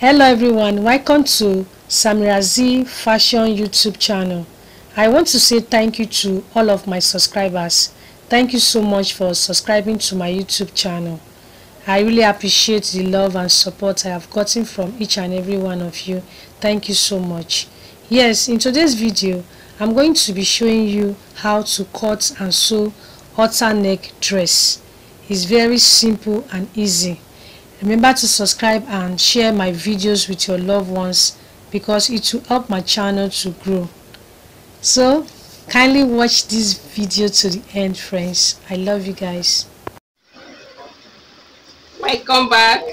Hello everyone, welcome to Samirazi Fashion YouTube channel. I want to say thank you to all of my subscribers. Thank you so much for subscribing to my YouTube channel. I really appreciate the love and support I have gotten from each and every one of you. Thank you so much. Yes, in today's video, I'm going to be showing you how to cut and sew halter neck dress. It's very simple and easy. Remember to subscribe and share my videos with your loved ones because it will help my channel to grow. So kindly watch this video to the end, friends. I love you guys. Welcome back.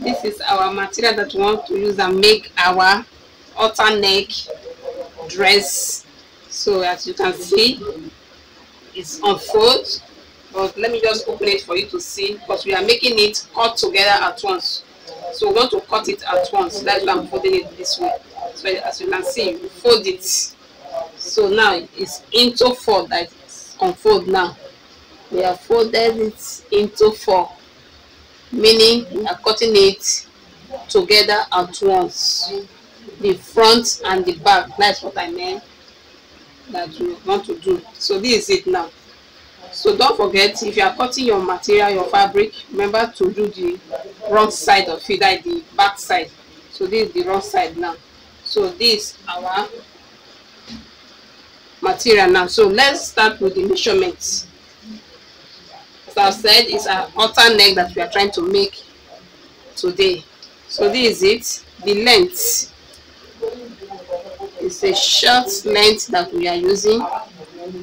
This is our material that we want to use and make our halter neck dress. So as you can see, it's unfold. But let me just open it for you to see, because we are making it cut together at once. So we want to cut it at once. That's why I'm folding it this way. So as you can see, you fold it. So now it's into four. That is unfold now. We have folded it into four, meaning we are cutting it together at once. The front and the back. That's what I meant that we want to do. So this is it now. So don't forget, if you are cutting your material, your fabric, remember to do the wrong side of it, like the back side. So this is the wrong side now. So this is our material now. So let's start with the measurements. As I said, it's a halter neck that we are trying to make today. So this is it. The length is a short length that we are using.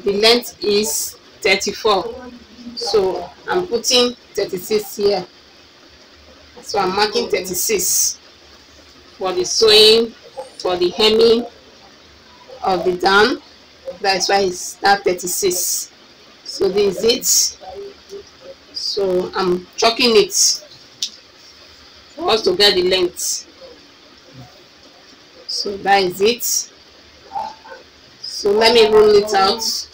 The length is 34, so I'm putting 36 here. So I'm marking 36 for the sewing, for the hemming of the down. That's why it's that 36. So this is it. So I'm chalking it for us to get the length. So that is it. So let me roll it out,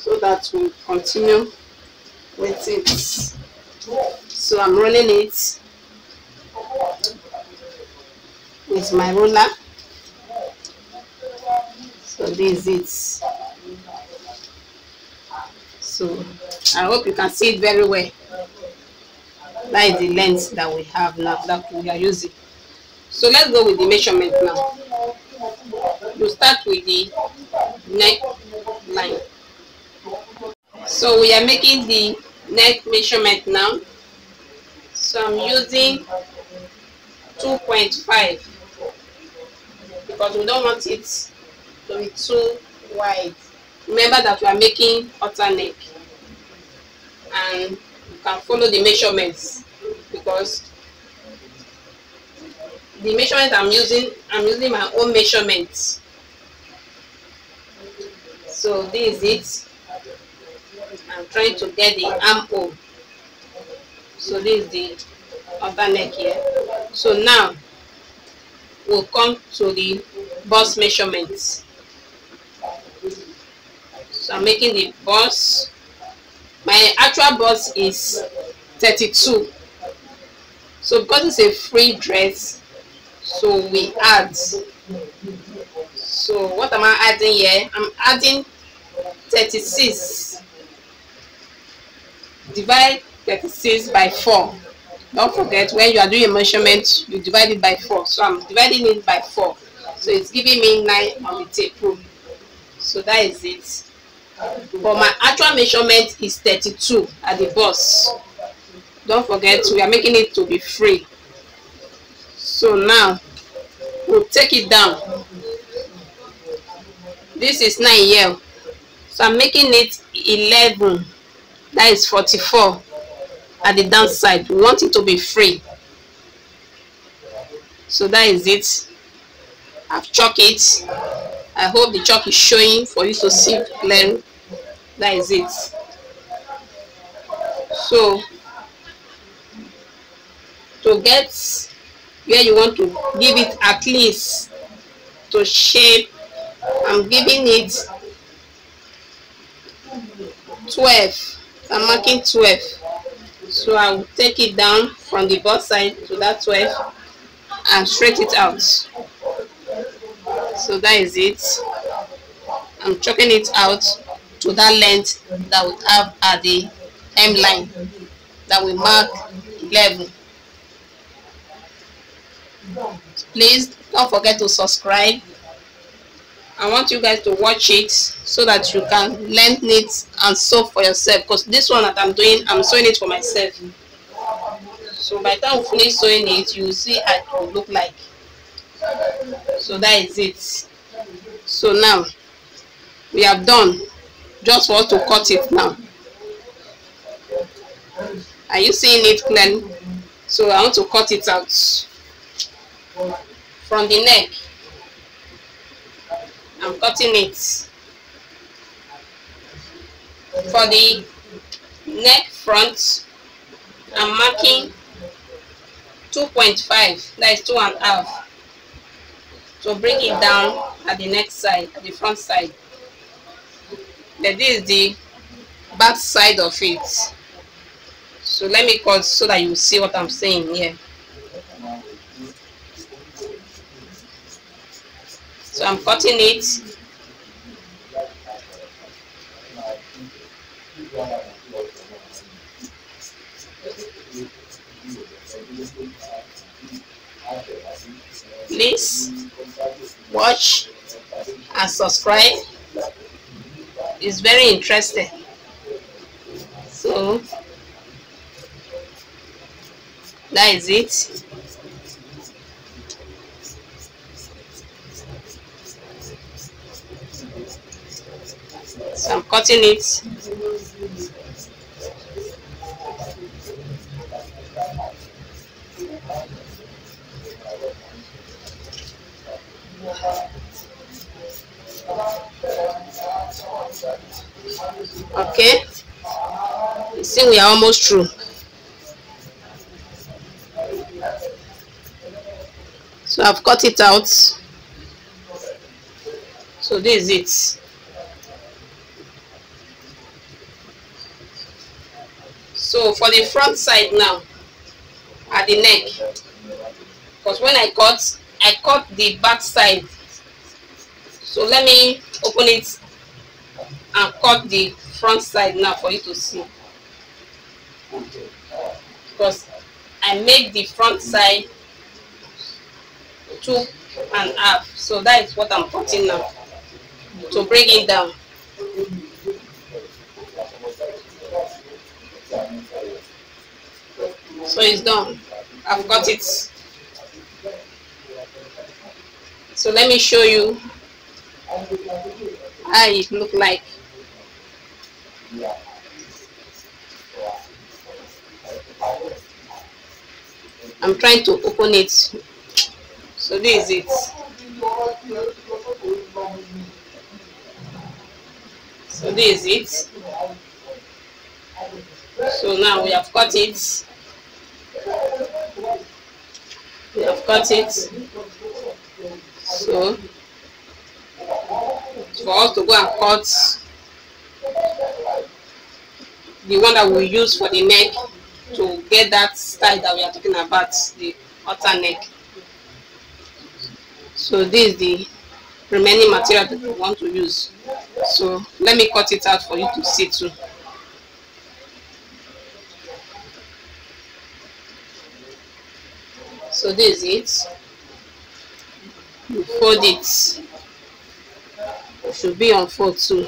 so that we'll continue with it. So I'm rolling it with my roller. So this is it. So I hope you can see it very well. That is the length that we have now, that we are using. So let's go with the measurement now. You start with the neck line. So we are making the neck measurement now. So I'm using 2.5 because we don't want it to be too wide. Remember that we are making halter neck, and you can follow the measurements, because the measurement I'm using my own measurements. So this is it. I'm trying to get the armhole. So this is the halter neck here. So now we'll come to the bust measurements. So I'm making the bust. My actual bust is 32. So because it's a free dress, so we add. So what am I adding here? I'm adding 36. Divide 36 by 4. Don't forget, when you are doing a measurement, you divide it by 4. So I'm dividing it by 4. So it's giving me 9 on the tape rule. So that is it. But my actual measurement is 32 at the bust. Don't forget, we are making it to be free. So now we'll take it down. This is 9 here. So I'm making it 11. That is 44 at the downside. We want it to be free. So that is it. I've chalked it. I hope the chalk is showing for you to see clearly. That is it. So to get where you want to give it at least to shape, I'm giving it 12. I'm marking 12. So I will take it down from the bust side to that 12 and straight it out. So that is it. I'm chopping it out to that length that we have at the hemline that we mark 11. Please don't forget to subscribe. I want you guys to watch it so that you can learn it and sew for yourself, because this one that I'm doing, I'm sewing it for myself. So by the time we finish sewing it, you will see how it will look like. So that is it. So now we have done, just for us to cut it now. Are you seeing it clearly? So I want to cut it out from the neck. I'm cutting it. For the neck front, I'm marking 2.5, that is 2.5, to bring it down at the neck side, at the front side. Then this is the back side of it. So let me cut so that you see what I'm saying here. So I'm cutting it. Please watch and subscribe. It's very interesting. So that is it. So I'm cutting it. Okay, you see we are almost through. So I've cut it out. So this is it. So for the front side now, at the neck, because when I cut the back side. So let me open it and cut the front side now for you to see, because I made the front side 2.5. So that is what I'm cutting now to bring it down. So it's done. I've got it. So let me show you how it look like. I'm trying to open it. So this is it. So this is it. So now we have cut it. We have cut it. So for us to go and cut the one that we use for the neck to get that style that we are talking about, the halter neck. So this is the remaining material that we want to use. So let me cut it out for you to see too. So this is it. You fold it. It should be on fold too.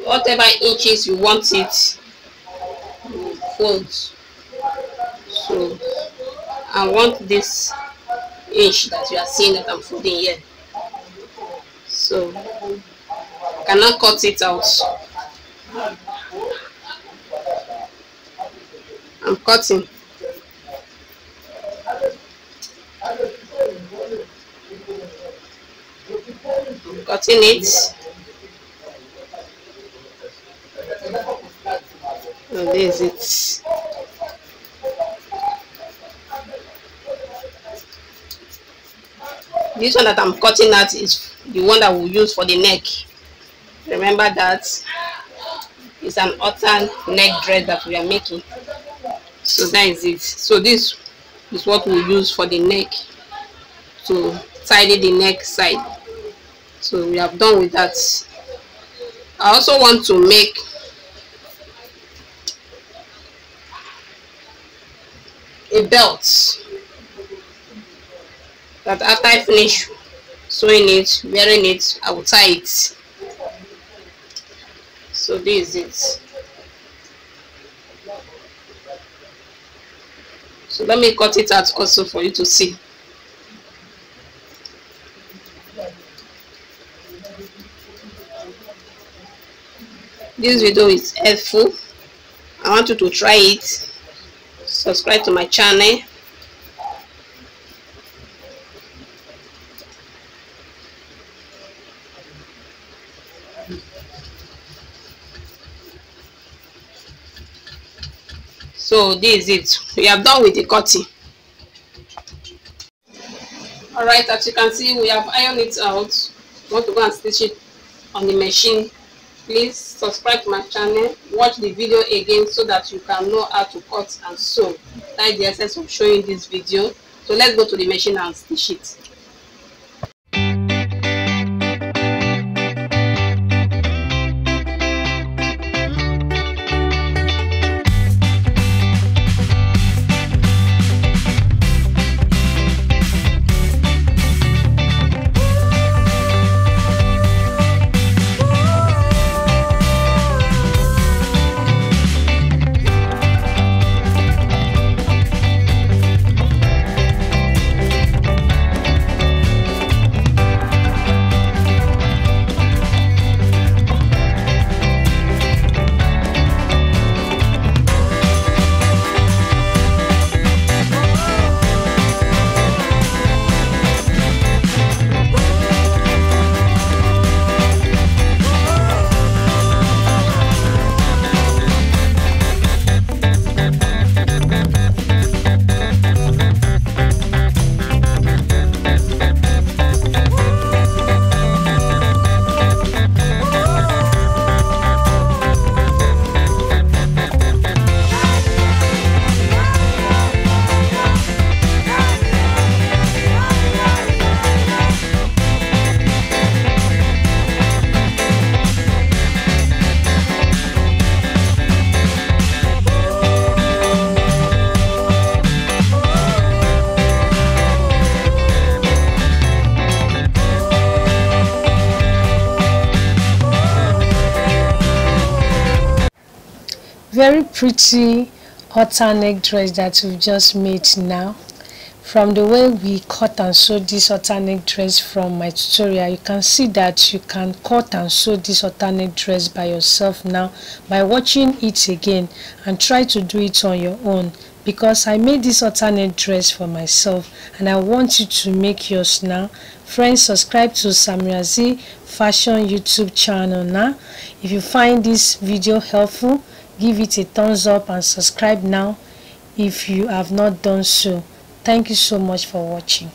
Whatever inches you want it, you fold. So I want this inch that you are seeing that I'm folding here. So I cannot cut it out. I'm cutting. Cutting it. And this is it. This one that I'm cutting out is the one that we'll use for the neck. Remember that. It's is an halter neck dress that we are making. So that is it. So this is what we use for the neck, to tidy the neck side. So we have done with that. I also want to make a belt that after I finish sewing it, wearing it, I will tie it. So this is it. So let me cut it out also for you to see. This video is helpful. I want you to try it. Subscribe to my channel. So this is it. We are done with the cutting. Alright, as you can see, we have ironed it out. Want to go and stitch it on the machine? Please subscribe to my channel, watch the video again so that you can know how to cut and sew. That is the essence of showing this video. So let's go to the machine and stitch it. Very pretty halter neck dress that we've just made now. From the way we cut and sew this halter neck dress from my tutorial, you can see that you can cut and sew this halter neck dress by yourself now by watching it again, and try to do it on your own, because I made this halter neck dress for myself and I want you to make yours now. Friends, subscribe to Samirazi Fashion YouTube channel now. If you find this video helpful, give it a thumbs up and subscribe now if you have not done so. Thank you so much for watching.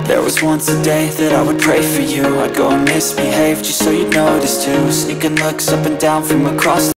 There was once a day that I would pray for you. I'd go and misbehave just so you'd notice too. Sneaking looks up and down from across